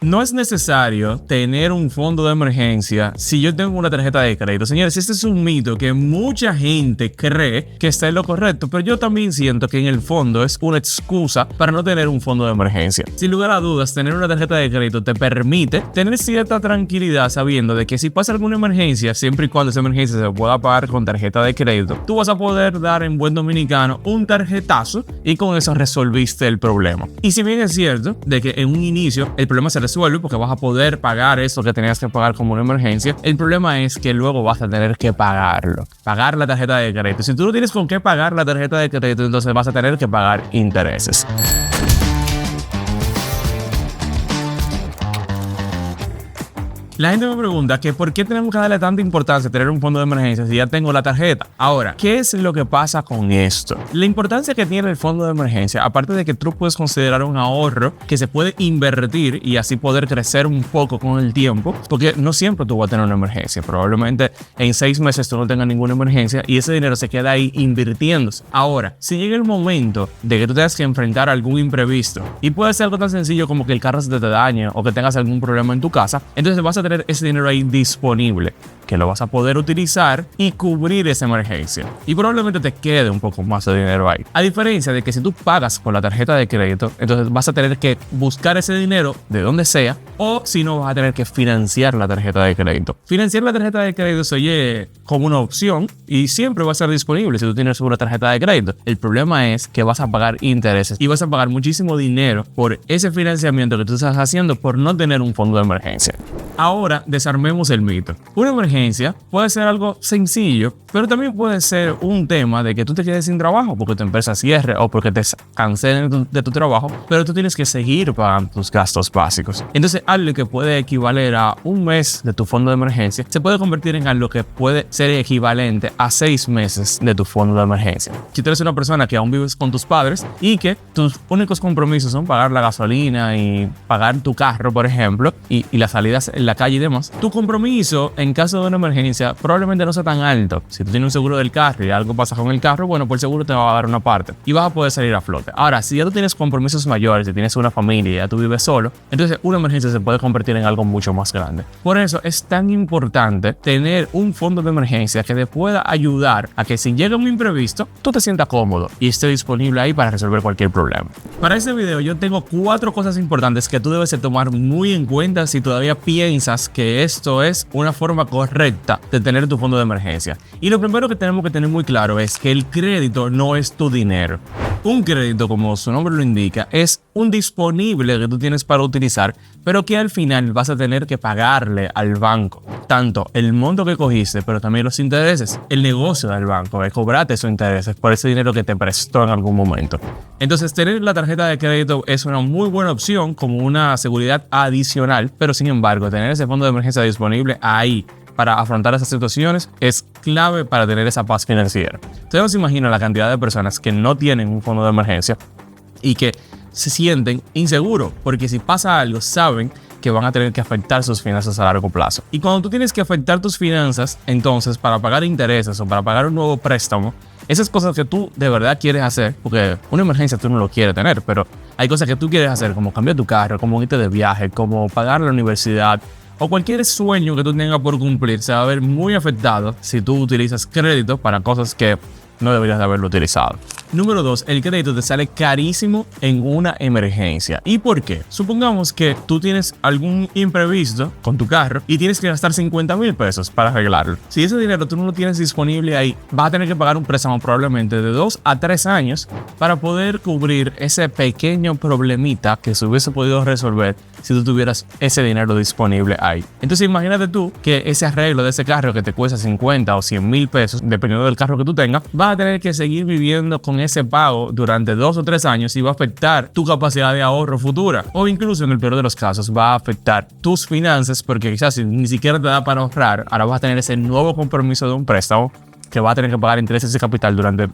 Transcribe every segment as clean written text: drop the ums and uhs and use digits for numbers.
No es necesario tener un fondo de emergencia si yo tengo una tarjeta de crédito. Señores, este es un mito que mucha gente cree que está en lo correcto, pero yo también siento que en el fondo es una excusa para no tener un fondo de emergencia. Sin lugar a dudas, tener una tarjeta de crédito te permite tener cierta tranquilidad sabiendo de que si pasa alguna emergencia, siempre y cuando esa emergencia se pueda pagar con tarjeta de crédito, tú vas a poder dar en buen dominicano un tarjetazo y con eso resolviste el problema. Y si bien es cierto de que en un inicio el problema se resuelve porque vas a poder pagar eso que tenías que pagar como una emergencia, el problema es que luego vas a tener que pagarlo, pagar la tarjeta de crédito. Si tú no tienes con qué pagar la tarjeta de crédito, entonces vas a tener que pagar intereses. La gente me pregunta que por qué tenemos que darle tanta importancia a tener un fondo de emergencia si ya tengo la tarjeta. Ahora, ¿qué es lo que pasa con esto? La importancia que tiene el fondo de emergencia, aparte de que tú puedes considerar un ahorro que se puede invertir y así poder crecer un poco con el tiempo, porque no siempre tú vas a tener una emergencia. Probablemente en 6 meses tú no tengas ninguna emergencia y ese dinero se queda ahí invirtiéndose. Ahora, si llega el momento de que tú tengas que enfrentar algún imprevisto y puede ser algo tan sencillo como que el carro se te dañe o que tengas algún problema en tu casa, entonces vas a tener ese dinero ahí disponible que lo vas a poder utilizar y cubrir esa emergencia. Y probablemente te quede un poco más de dinero ahí. A diferencia de que si tú pagas con la tarjeta de crédito, entonces vas a tener que buscar ese dinero de donde sea, o si no vas a tener que financiar la tarjeta de crédito. Financiar la tarjeta de crédito se oye como una opción y siempre va a estar disponible si tú tienes una tarjeta de crédito. El problema es que vas a pagar intereses y vas a pagar muchísimo dinero por ese financiamiento que tú estás haciendo por no tener un fondo de emergencia. Ahora desarmemos el mito. Una emergencia puede ser algo sencillo, pero también puede ser un tema de que tú te quedes sin trabajo porque tu empresa cierre o porque te cancelen de tu trabajo, pero tú tienes que seguir pagando tus gastos básicos. Entonces, algo que puede equivaler a un mes de tu fondo de emergencia se puede convertir en algo que puede ser equivalente a 6 meses de tu fondo de emergencia. Si tú eres una persona que aún vives con tus padres y que tus únicos compromisos son pagar la gasolina y pagar tu carro, por ejemplo, y las salidas en la calle y demás, tu compromiso en caso de una emergencia probablemente no sea tan alto. Si tú tienes un seguro del carro y algo pasa con el carro, bueno, pues el seguro te va a dar una parte y vas a poder salir a flote. Ahora, si ya tú tienes compromisos mayores, si tienes una familia y ya tú vives solo, entonces una emergencia se puede convertir en algo mucho más grande. Por eso es tan importante tener un fondo de emergencia que te pueda ayudar a que si llega un imprevisto, tú te sientas cómodo y esté disponible ahí para resolver cualquier problema. Para este video yo tengo 4 cosas importantes que tú debes de tomar muy en cuenta si todavía piensas que esto es una forma correcta de tener tu fondo de emergencia. Y lo primero que tenemos que tener muy claro es que el crédito no es tu dinero. Un crédito, como su nombre lo indica, es un disponible que tú tienes para utilizar, pero que al final vas a tener que pagarle al banco. Tanto el monto que cogiste, pero también los intereses. El negocio del banco es cobrarte esos intereses por ese dinero que te prestó en algún momento. Entonces, tener la tarjeta de crédito es una muy buena opción como una seguridad adicional, pero sin embargo, tener ese fondo de emergencia disponible ahí para afrontar esas situaciones es clave para tener esa paz financiera. Ustedes no se imaginan la cantidad de personas que no tienen un fondo de emergencia y que se sienten inseguros porque si pasa algo saben que van a tener que afectar sus finanzas a largo plazo. Y cuando tú tienes que afectar tus finanzas, entonces para pagar intereses o para pagar un nuevo préstamo, esas cosas que tú de verdad quieres hacer, porque una emergencia tú no lo quieres tener, pero hay cosas que tú quieres hacer como cambiar tu carro, como irte de viaje, como pagar la universidad, o cualquier sueño que tú tengas por cumplir se va a ver muy afectado si tú utilizas crédito para cosas que no deberías de haberlo utilizado. Número 2, el crédito te sale carísimo en una emergencia. ¿Y por qué? Supongamos que tú tienes algún imprevisto con tu carro y tienes que gastar 50,000 pesos para arreglarlo. Si ese dinero tú no lo tienes disponible ahí, vas a tener que pagar un préstamo probablemente de 2 a 3 años para poder cubrir ese pequeño problemita que se hubiese podido resolver si tú tuvieras ese dinero disponible ahí. Entonces imagínate tú que ese arreglo de ese carro que te cuesta 50 o 100,000 pesos, dependiendo del carro que tú tengas, vas a tener que seguir viviendo con ese pago durante 2 o 3 años y va a afectar tu capacidad de ahorro futura. O incluso en el peor de los casos va a afectar tus finanzas porque quizás si ni siquiera te da para ahorrar, ahora vas a tener ese nuevo compromiso de un préstamo que va a tener que pagar intereses de capital durante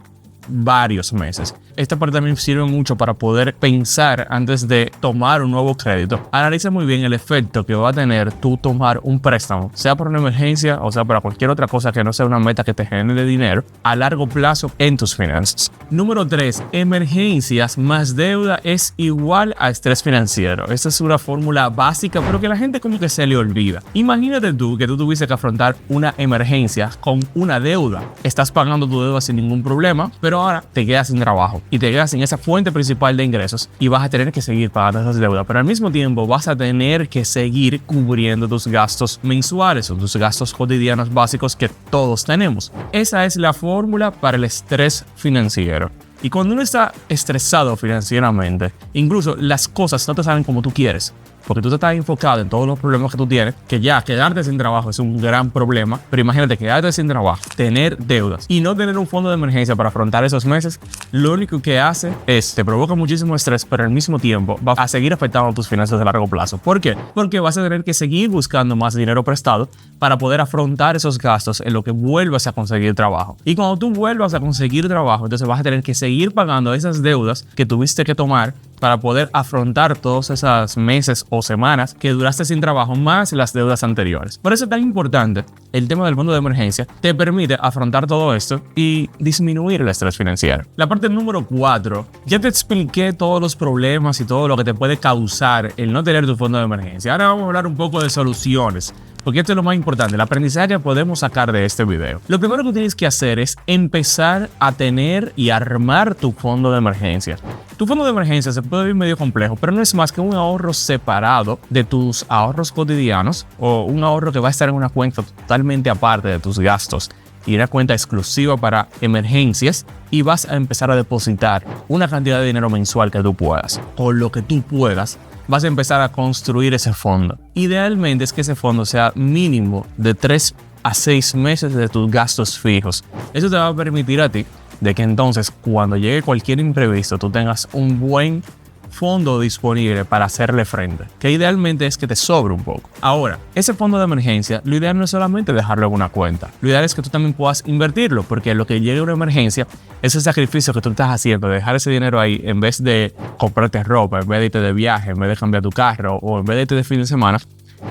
varios meses. Esta parte también sirve mucho para poder pensar antes de tomar un nuevo crédito. Analiza muy bien el efecto que va a tener tú tomar un préstamo, sea por una emergencia o sea para cualquier otra cosa que no sea una meta que te genere dinero a largo plazo en tus finanzas. Número 3. Emergencias más deuda es igual a estrés financiero. Esta es una fórmula básica, pero que la gente como que se le olvida. Imagínate tú que tú tuviste que afrontar una emergencia con una deuda. Estás pagando tu deuda sin ningún problema, pero ahora te quedas sin trabajo y te quedas sin esa fuente principal de ingresos y vas a tener que seguir pagando esas deudas, pero al mismo tiempo vas a tener que seguir cubriendo tus gastos mensuales o tus gastos cotidianos básicos que todos tenemos. Esa es la fórmula para el estrés financiero. Y cuando uno está estresado financieramente, incluso las cosas no te salen como tú quieres, porque tú te estás enfocado en todos los problemas que tú tienes, que ya quedarte sin trabajo es un gran problema, pero imagínate quedarte sin trabajo, tener deudas y no tener un fondo de emergencia para afrontar esos meses, lo único que hace es te provoca muchísimo estrés, pero al mismo tiempo va a seguir afectando tus finanzas a largo plazo. ¿Por qué? Porque vas a tener que seguir buscando más dinero prestado para poder afrontar esos gastos en lo que vuelvas a conseguir trabajo. Y cuando tú vuelvas a conseguir trabajo, entonces vas a tener que seguir pagando esas deudas que tuviste que tomar para poder afrontar todos esos meses o semanas que duraste sin trabajo, más las deudas anteriores. Por eso es tan importante el tema del fondo de emergencia. Te permite afrontar todo esto y disminuir el estrés financiero. La parte número 4, ya te expliqué todos los problemas y todo lo que te puede causar el no tener tu fondo de emergencia. Ahora vamos a hablar un poco de soluciones, porque esto es lo más importante, el aprendizaje que podemos sacar de este video. Lo primero que tienes que hacer es empezar a tener y armar tu fondo de emergencia. Tu fondo de emergencia se puede ver medio complejo, pero no es más que un ahorro separado de tus ahorros cotidianos o un ahorro que va a estar en una cuenta totalmente aparte de tus gastos y una cuenta exclusiva para emergencias, y vas a empezar a depositar una cantidad de dinero mensual que tú puedas. Con lo que tú puedas, vas a empezar a construir ese fondo. Idealmente es que ese fondo sea mínimo de 3 a 6 meses de tus gastos fijos. Eso te va a permitir a ti de que entonces cuando llegue cualquier imprevisto tú tengas un buen fondo disponible para hacerle frente, que idealmente es que te sobre un poco. Ahora, ese fondo de emergencia, lo ideal no es solamente dejarlo en una cuenta, lo ideal es que tú también puedas invertirlo, porque lo que llegue a una emergencia, ese sacrificio que tú estás haciendo de dejar ese dinero ahí en vez de comprarte ropa, en vez de irte de viaje, en vez de cambiar tu carro o en vez de irte de fin de semana,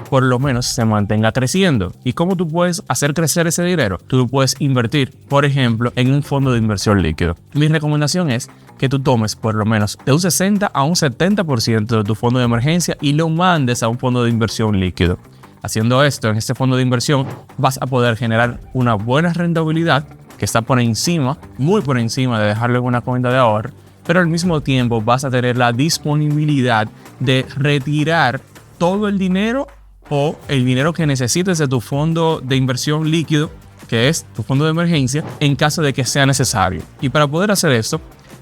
por lo menos se mantenga creciendo. ¿Y cómo tú puedes hacer crecer ese dinero? Tú lo puedes invertir, por ejemplo, en un fondo de inversión líquido. Mi recomendación es que tú tomes por lo menos de un 60 a un 70% de tu fondo de emergencia y lo mandes a un fondo de inversión líquido. Haciendo esto en este fondo de inversión, vas a poder generar una buena rentabilidad que está por encima, muy por encima de dejarlo en una cuenta de ahorro, pero al mismo tiempo vas a tener la disponibilidad de retirar todo el dinero o el dinero que necesites de tu fondo de inversión líquido, que es tu fondo de emergencia, en caso de que sea necesario. Y para poder hacer esto,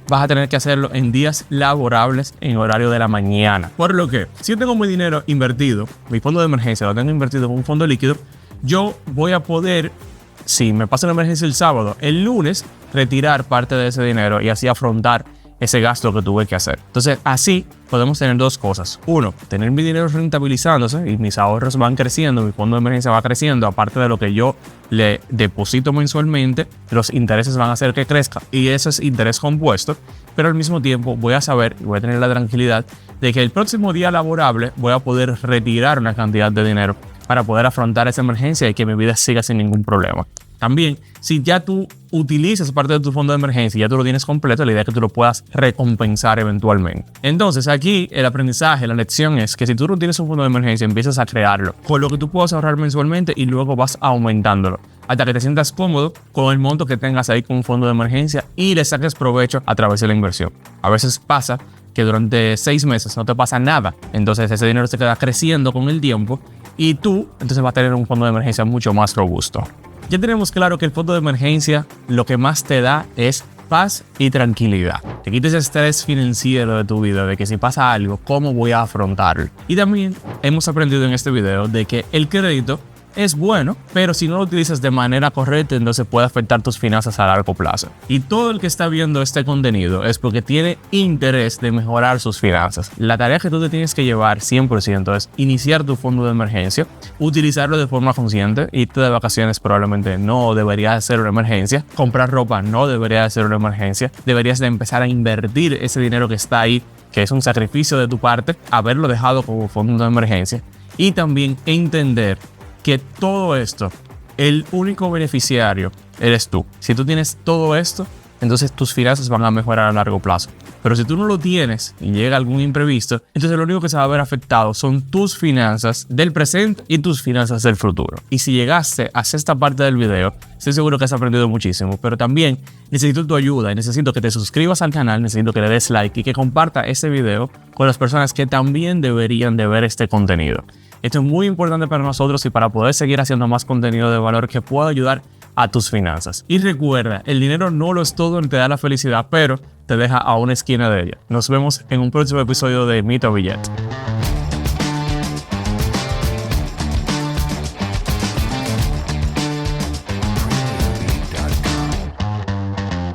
vas a tener que hacerlo en días laborables en horario de la mañana. Por lo que, si yo tengo mi dinero invertido, mi fondo de emergencia lo tengo invertido en un fondo líquido, yo voy a poder, si me pasa una emergencia el sábado, el lunes retirar parte de ese dinero y así afrontar ese gasto que tuve que hacer. Entonces, así podemos tener dos cosas. Uno, tener mi dinero rentabilizándose y mis ahorros van creciendo, mi fondo de emergencia va creciendo, aparte de lo que yo le deposito mensualmente, los intereses van a hacer que crezca y eso es interés compuesto, pero al mismo tiempo voy a saber y voy a tener la tranquilidad de que el próximo día laborable voy a poder retirar una cantidad de dinero para poder afrontar esa emergencia y que mi vida siga sin ningún problema. También, si ya tú utilizas parte de tu fondo de emergencia y ya tú lo tienes completo, la idea es que tú lo puedas recompensar eventualmente. Entonces, aquí el aprendizaje, la lección es que si tú no tienes un fondo de emergencia, empiezas a crearlo con lo que tú puedas ahorrar mensualmente y luego vas aumentándolo hasta que te sientas cómodo con el monto que tengas ahí con un fondo de emergencia y le saques provecho a través de la inversión. A veces pasa que durante 6 meses no te pasa nada, entonces ese dinero se queda creciendo con el tiempo y tú entonces vas a tener un fondo de emergencia mucho más robusto. Ya tenemos claro que el fondo de emergencia lo que más te da es paz y tranquilidad. Te quites el estrés financiero de tu vida, de que si pasa algo, ¿cómo voy a afrontarlo? Y también hemos aprendido en este video de que el crédito es bueno, pero si no lo utilizas de manera correcta, entonces puede afectar tus finanzas a largo plazo. Y todo el que está viendo este contenido es porque tiene interés de mejorar sus finanzas. La tarea que tú te tienes que llevar 100% es iniciar tu fondo de emergencia, utilizarlo de forma consciente. Irte de vacaciones probablemente no debería ser una emergencia. Comprar ropa no debería ser una emergencia. Deberías de empezar a invertir ese dinero que está ahí, que es un sacrificio de tu parte, haberlo dejado como fondo de emergencia. Y también entender que todo esto, el único beneficiario eres tú. Si tú tienes todo esto, entonces tus finanzas van a mejorar a largo plazo. Pero si tú no lo tienes y llega algún imprevisto, entonces lo único que se va a ver afectado son tus finanzas del presente y tus finanzas del futuro. Y si llegaste a esta parte del video, estoy seguro que has aprendido muchísimo, pero también necesito tu ayuda y necesito que te suscribas al canal, necesito que le des like y que comparta este video con las personas que también deberían de ver este contenido. Esto es muy importante para nosotros y para poder seguir haciendo más contenido de valor que pueda ayudar a tus finanzas. Y recuerda, el dinero no lo es todo ni te da la felicidad, pero te deja a una esquina de ella. Nos vemos en un próximo episodio de Mito Billet.